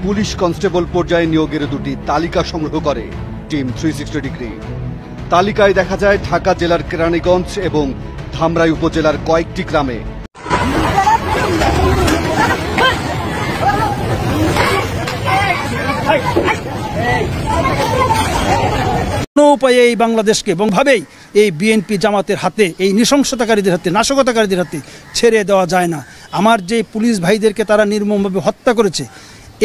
Police constable পর্যায়ে নিয়োগের দুটি তালিকা সংগ্রহ করে টিম 360 ডিগ্রি। তালিকায় দেখা যায় ঢাকা জেলার কেরানীগঞ্জ এবং ধামরাই উপজেলার কয়েকটি গ্রামে উপায়ে এই বাংলাদেশকে এবং ভাবেই এই বিএনপি জামাতের হাতে, এই নৃশংসতাকারীদের হাতে, নাশকতাকারীদের হাতে ছেড়ে দেওয়া যায় না। আমার যে পুলিশ ভাইদেরকে তারা নির্মমভাবে হত্যা করেছে,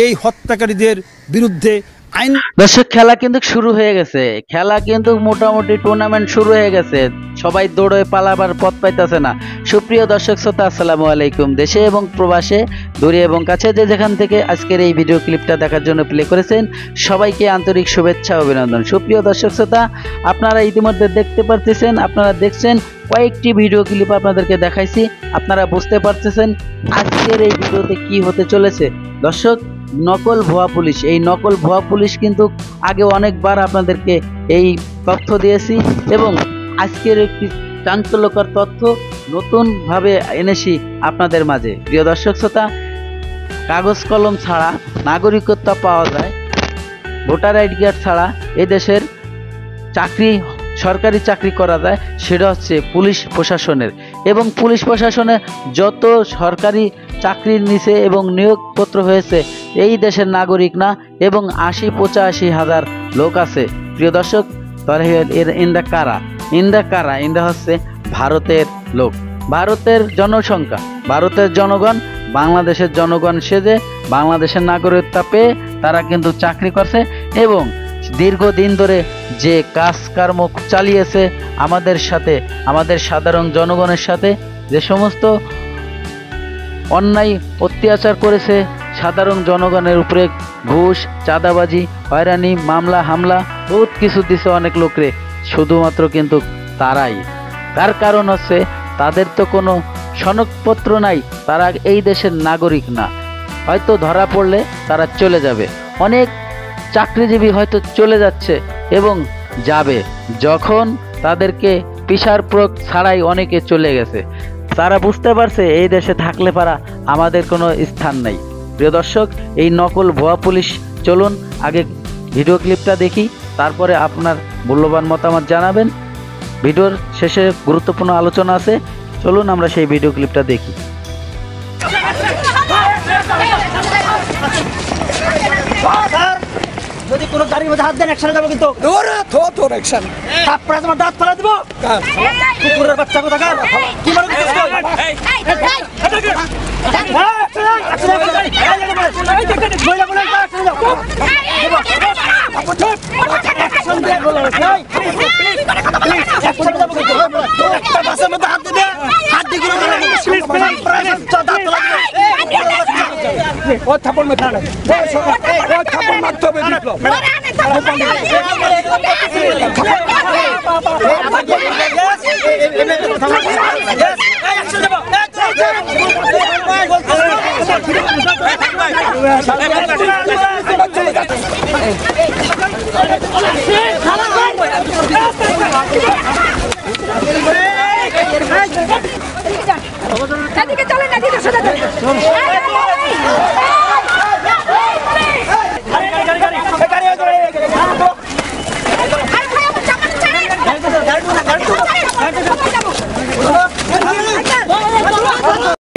এই হত্যাকারীদের বিরুদ্ধে আইন। দর্শক, খেলা কিন্তু শুরু হয়ে গেছে। খেলা কিন্তু মোটামুটি টুর্নামেন্ট শুরু হয়ে গেছে। সবাই দৌড়ে পালাবার পথ পাইতেছে না। সুপ্রিয় দর্শক শ্রোতা, আসসালামু আলাইকুম। দেশে এবং প্রবাসে, দূরে এবং কাছে যে যেখান থেকে আজকের এই ভিডিও ক্লিপটা দেখার জন্য প্লে করেছেন, সবাইকে আন্তরিক শুভেচ্ছা অভিনন্দন। সুপ্রিয় দর্শক শ্রোতা, আপনারা ইতিমধ্যে দেখতে পারতেছেন, আপনারা দেখছেন কয়েকটি ভিডিও ক্লিপ আপনাদেরকে দেখাইছি। আপনারা বুঝতে পারতেছেন আজকের এই ভিডিওতে কি হতে চলেছে। দর্শক, নকল ভুয়া পুলিশ, এই নকল ভুয়া পুলিশ কিন্তু আগে অনেকবার আপনাদেরকে এই তথ্য দিয়েছি এবং আজকের একটি চাঞ্চল্যকর তথ্য নতুনভাবে এনেছি আপনাদের মাঝে। প্রিয় দর্শক শ্রোতা, কাগজ কলম ছাড়া নাগরিকত্ব পাওয়া যায়, ভোটার আইডি কার্ড ছাড়া এই দেশের চাকরি, সরকারি চাকরি করা যায়, সেটা হচ্ছে পুলিশ প্রশাসনের। এবং পুলিশ প্রশাসনে যত সরকারি চাকরির নিচে এবং নিয়োগপত্র হয়েছে এই দেশের নাগরিক না, এবং ৮০-৮৫ হাজার লোক আছে। প্রিয় দর্শক, তাহলে ইন্ডা কারা? ইন্ডা হচ্ছে ভারতের লোক, ভারতের জনসংখ্যা, ভারতের জনগণ বাংলাদেশের জনগণ সেজে বাংলাদেশের নাগরিকত্ব পেয়ে তারা কিন্তু চাকরি করছে এবং দীর্ঘদিন ধরে যে কাজকর্ম চালিয়েছে আমাদের সাথে, আমাদের সাধারণ জনগণের সাথে যে সমস্ত অন্যায় অত্যাচার করেছে, সাধারণ জনগণের উপরে ঘুষ, চাঁদাবাজি, হয়রানি, মামলা হামলা, বহুত কিছু দিছে অনেক লোকরে, শুধুমাত্র কিন্তু তারাই। তার কারণ হচ্ছে তাদের তো কোনো সনদপত্র নাই, তারা এই দেশের নাগরিক না। হয়তো ধরা পড়লে তারা চলে যাবে। অনেক চাকরিজীবী হয়তো চলে যাচ্ছে এবং যাবে, যখন তাদেরকে পিসার প্রয়োগ ছাড়াই অনেকে চলে গেছে। তারা বুঝতে পারছে এই দেশে থাকলে পারা আমাদের কোনো স্থান নাই। প্রিয় দর্শক, এই নকল ভুয়া পুলিশ, চলুন আগে ভিডিও ক্লিপটা দেখি, তারপরে আপনার মূল্যবান মতামত জানাবেন। ভিডিওর শেষে গুরুত্বপূর্ণ আলোচনা আছে, চলুন আমরা সেই ভিডিও ক্লিপটা দেখি। যদি কোনো গাড়ির মধ্যে হাত দেন একসাথে যাবো কিন্তু। তোর অ্যাকশন তারপরে তোমার দাঁত ফেলা দিব। কুকুরের বাচ্চা কোথাকার কি বলে থাপড় মারতে হবে।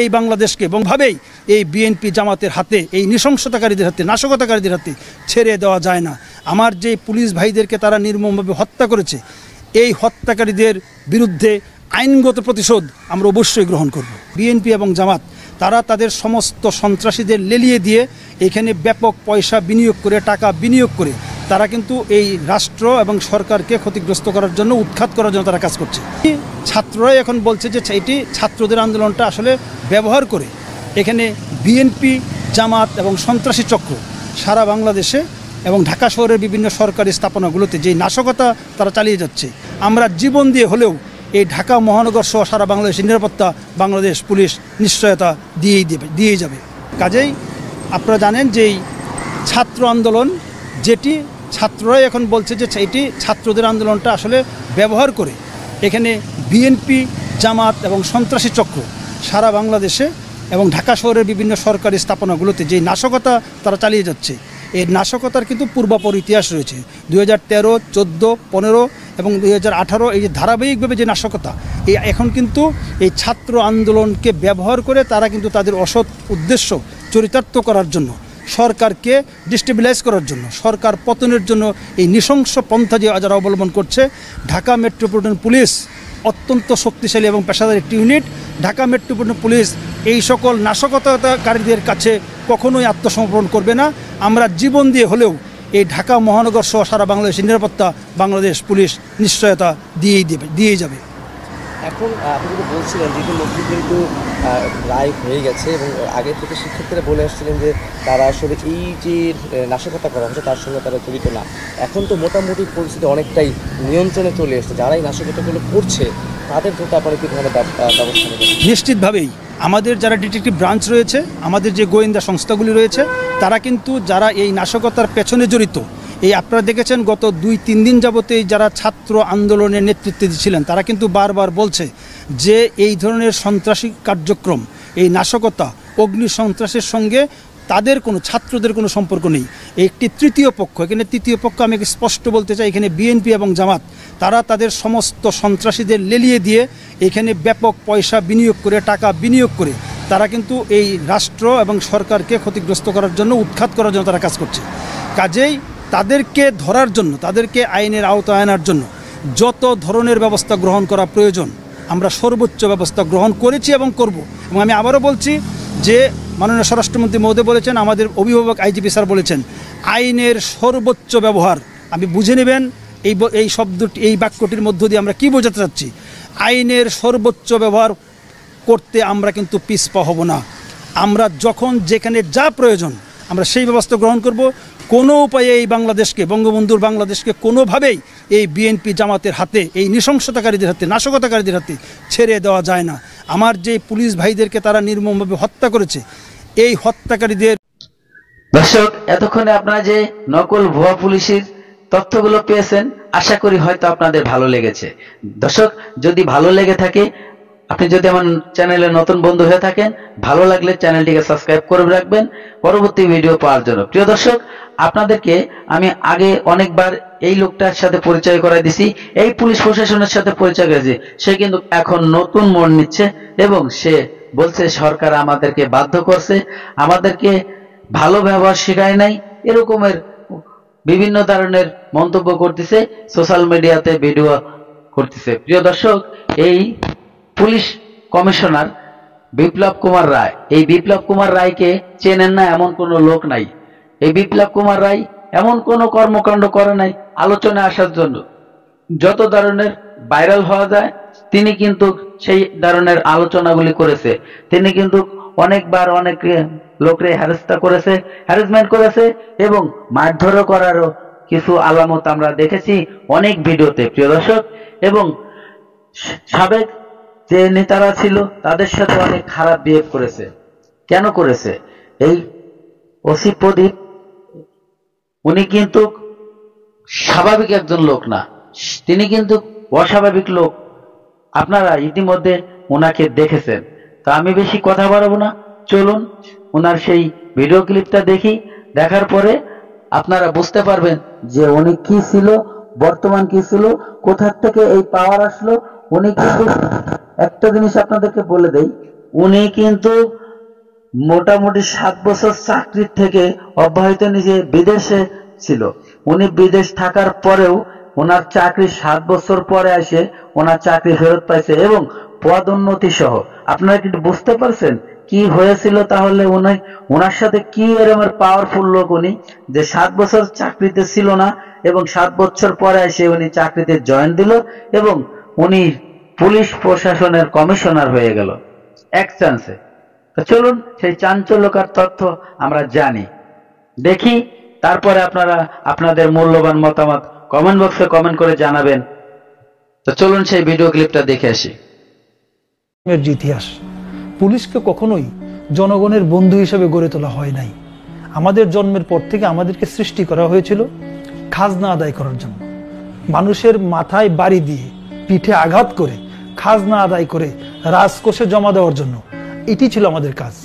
এই বাংলাদেশকে এবং ভাবেই এই বিএনপি জামাতের হাতে, এই নৃশংসতাকারীদের হাতে, নাশকতাকারীদের হাতে ছেড়ে দেওয়া যায় না। আমার যে পুলিশ ভাইদেরকে তারা নির্মমভাবে হত্যা করেছে, এই হত্যাকারীদের বিরুদ্ধে আইনগত প্রতিশোধ আমরা অবশ্যই গ্রহণ করব। বিএনপি এবং জামাত তারা তাদের সমস্ত সন্ত্রাসীদের লেলিয়ে দিয়ে এখানে ব্যাপক পয়সা বিনিয়োগ করে, টাকা বিনিয়োগ করে তারা কিন্তু এই রাষ্ট্র এবং সরকারকে ক্ষতিগ্রস্ত করার জন্য, উৎখাত করার জন্য তারা কাজ করছে। ছাত্ররাই এখন বলছে যে এটি ছাত্রদের আন্দোলনটা আসলে ব্যবহার করে এখানে বিএনপি, জামাত এবং সন্ত্রাসী চক্র সারা বাংলাদেশে এবং ঢাকা শহরের বিভিন্ন সরকারি স্থাপনাগুলোতে যে নাশকতা তারা চালিয়ে যাচ্ছে, আমরা জীবন দিয়ে হলেও এই ঢাকা মহানগর সহ সারা বাংলাদেশের নিরাপত্তা বাংলাদেশ পুলিশ নিশ্চয়তা দিয়েই যাবে। কাজেই আপনারা জানেন যে এই ছাত্র আন্দোলন, যেটি ছাত্ররাই এখন বলছে যে এটি ছাত্রদের আন্দোলনটা আসলে ব্যবহার করে এখানে বিএনপি, জামাত এবং সন্ত্রাসী চক্র সারা বাংলাদেশে এবং ঢাকা শহরের বিভিন্ন সরকারি স্থাপনাগুলোতে যে নাশকতা তারা চালিয়ে যাচ্ছে, এই নাশকতার কিন্তু পূর্বাপর ইতিহাস রয়েছে। 2013, 14, 15 এবং 2018 এই যে ধারাবাহিকভাবে যে নাশকতা, এই এখন কিন্তু এই ছাত্র আন্দোলনকে ব্যবহার করে তারা কিন্তু তাদের অসৎ উদ্দেশ্য চরিতার্থ করার জন্য, সরকারকে ডিস্টেবিলাইজ করার জন্য, সরকার পতনের জন্য এই নৃশংস পন্থা যে যারা অবলম্বন করছে। ঢাকা মেট্রোপলিটন পুলিশ অত্যন্ত শক্তিশালী এবং পেশাদার একটি ইউনিট। ঢাকা মেট্রোপলিটন পুলিশ এই সকল নাশকতাকারীদের কাছে কখনোই আত্মসমর্পণ করবে না। আমরা জীবন দিয়ে হলেও এই ঢাকা মহানগর সহ সারা বাংলাদেশের নিরাপত্তা বাংলাদেশ পুলিশ নিশ্চয়তা দিয়েই যাবে। এখন আপনি কিন্তু বলছিলেন যে ইতিমধ্যে কিন্তু রায় হয়ে গেছে এবং আগে থেকে শিক্ষার্থীরা বলে আসছিলেন যে তারা আসলে এই যে নাশকতা করা হচ্ছে তার সঙ্গে তারা জড়িত না। এখন তো মোটামুটি পরিস্থিতি অনেকটাই নিয়ন্ত্রণে চলে এসছে। যারা এই নাশকতাগুলো করছে তাদের প্রতি আপনারা কী ধরনের ব্যবস্থা নেবেন? নিশ্চিতভাবেই আমাদের যারা ডিটেকটিভ ব্রাঞ্চ রয়েছে, আমাদের যে গোয়েন্দা সংস্থাগুলি রয়েছে, তারা কিন্তু যারা এই নাশকতার পেছনে জড়িত, এই আপনারা দেখেছেন গত 2-3 দিন যাবতে যারা ছাত্র আন্দোলনের নেতৃত্বে ছিলেন তারা কিন্তু বারবার বলছে যে এই ধরনের সন্ত্রাসী কার্যক্রম, এই নাশকতা, অগ্নি সন্ত্রাসের সঙ্গে তাদের কোনো ছাত্রদের কোনো সম্পর্ক নেই। একটি তৃতীয় পক্ষ, এখানে তৃতীয় পক্ষ আমি স্পষ্ট বলতে চাই, এখানে বিএনপি এবং জামাত তারা তাদের সমস্ত সন্ত্রাসীদের লেলিয়ে দিয়ে এখানে ব্যাপক পয়সা বিনিয়োগ করে, টাকা বিনিয়োগ করে তারা কিন্তু এই রাষ্ট্র এবং সরকারকে ক্ষতিগ্রস্ত করার জন্য, উৎখাত করার জন্য তারা কাজ করছে। কাজেই তাদেরকে ধরার জন্য, তাদেরকে আইনের আওতায় আনার জন্য যত ধরনের ব্যবস্থা গ্রহণ করা প্রয়োজন আমরা সর্বোচ্চ ব্যবস্থা গ্রহণ করেছি এবং করব। এবং আমি আবারও বলছি যে মাননীয় স্বরাষ্ট্রমন্ত্রী মহোদয় বলেছেন, আমাদের অভিভাবক আইজিপি স্যার বলেছেন, আইনের সর্বোচ্চ ব্যবহার। আপনি বুঝে নেবেন এই শব্দটি, এই বাক্যটির মধ্য দিয়ে আমরা কী বোঝাতে চাচ্ছি। আইনের সর্বোচ্চ ব্যবহার করতে আমরা কিন্তু পিছপা হব না। আমরা যখন যেখানে যা প্রয়োজন আমরা সেই ব্যবস্থা গ্রহণ করব। কোনো উপায়ে এই বাংলাদেশকে, বঙ্গবন্ধুর বাংলাদেশকে কোনোভাবেই এই বিএনপি জামাতের হাতে, এই নৃশংসতাকারীদের হাতে, নাশকতাকারীদের হাতে ছেড়ে দেওয়া যায় না। আমার যে পুলিশ ভাইদেরকে তারা নির্মমভাবে হত্যা করেছে, এই হত্যাকারীদের। দর্শক, এতক্ষণে আপনারা যে নকল ভুয়া পুলিশের তথ্যগুলো পেয়েছেন, আশা করি হয়তো আপনাদের ভালো লেগেছে। দর্শক, যদি ভালো লেগে থাকে, আপনি যদি আমার চ্যানেলে নতুন বন্ধু হয়ে থাকেন, ভালো লাগলে চ্যানেলটিকে সাবস্ক্রাইব করে রাখবেন পরবর্তী ভিডিও পাওয়ার জন্য। প্রিয় দর্শক, আপনাদেরকে আমি আগে অনেকবার এই লোকটার সাথে পরিচয় করাই দিছি, এই পুলিশ প্রশাসনের সাথে পরিচয় করেছি। সে কিন্তু এখন নতুন মোড় নিচ্ছে এবং সে বলছে সরকার আমাদেরকে বাধ্য করছে, আমাদেরকে ভালো ব্যবহার শেখায় নাই, এরকমের বিভিন্ন ধরনের মন্তব্য করতেছে, সোশ্যাল মিডিয়াতে ভিডিও করতেছে। প্রিয় দর্শক, এই পুলিশ কমিশনার বিপ্লব কুমার রায়, এই বিপ্লব কুমার রায়কে চেনেন না এমন কোনো লোক নাই। এই বিপ্লব কুমার রায় এমন কোনো কর্মকাণ্ড করে নাই আলোচনায় আসার জন্য। যত ধরনের ভাইরাল হওয়া যায় তিনি কিন্তু সেই ধরনের আলোচনাগুলি করেছে। তিনি কিন্তু অনেকবার অনেক লোকরে হ্যারাসমেন্ট করেছে এবং মারধরও করারও কিছু আলামত আমরা দেখেছি অনেক ভিডিওতে। প্রিয় দর্শক, এবং সাবেক যে নেতারা ছিল তাদের সাথে অনেক খারাপ বিহেভ করেছে। কেন করেছে? এই ওসি প্রদীপ, উনি কিন্তু স্বাভাবিক একজন লোক না, তিনি কিন্তু অস্বাভাবিক লোক। আপনারা ইতিমধ্যে ওনাকে দেখেছেন। তা আমি বেশি কথা বাড়াবো না, চলুন ওনার সেই ভিডিও ক্লিপটা দেখি। দেখার পরে আপনারা বুঝতে পারবেন যে উনি কি ছিল, বর্তমান কি ছিল, কোথা থেকে এই পাওয়ার আসলো। উনি কিন্তু একটা জিনিস আপনাদেরকে বলে দেই, উনি কিন্তু মোটামুটি 7 বছর চাকরির থেকে অব্যাহত নিজে বিদেশে ছিল। উনি বিদেশ থাকার পরেও ওনার চাকরি 7 বছর পরে এসে ওনার চাকরি ফেরত পাইছে এবং পদোন্নতি সহ। আপনারা কিন্তু বুঝতে পারছেন কি হয়েছিল? তাহলে ওনার সাথে কি এরকম পাওয়ারফুল লোক উনি, যে 7 বছর চাকরিতে ছিল না এবং 7 বছর পরে এসে উনি চাকরিতে জয়েন দিল এবং উনি পুলিশ প্রশাসনের কমিশনার হয়ে গেল এক চান্সে। তো চলুন সেই চাঞ্চল্যকর তথ্য আমরা জানি, দেখি, তারপরে আপনারা আপনাদের মূল্যবান মতামত কমেন্ট বক্সে কমেন্ট করে জানাবেন। তো চলুন সেই ভিডিও ক্লিপটা দেখে আসি। ইতিহাস, পুলিশকে কখনোই জনগণের বন্ধু হিসেবে গড়ে তোলা হয় নাই। আমাদের জন্মের পর থেকে আমাদেরকে সৃষ্টি করা হয়েছিল খাজনা আদায় করার জন্য। মানুষের মাথায় বাড়ি দিয়ে, পিঠে আঘাত করে, খাজনা আদায় করে রাজকোষে জমা দেওয়ার জন্য। এটি ছিল আমাদের কাজ।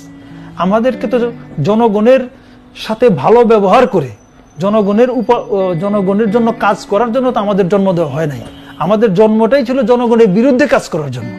আমাদেরকে তো জনগণের সাথে ভালো ব্যবহার করে জনগণের জন্য কাজ করার জন্য তো আমাদের জন্ম দেওয়া হয় নাই। আমাদের জন্মটাই ছিল জনগণের বিরুদ্ধে কাজ করার জন্য।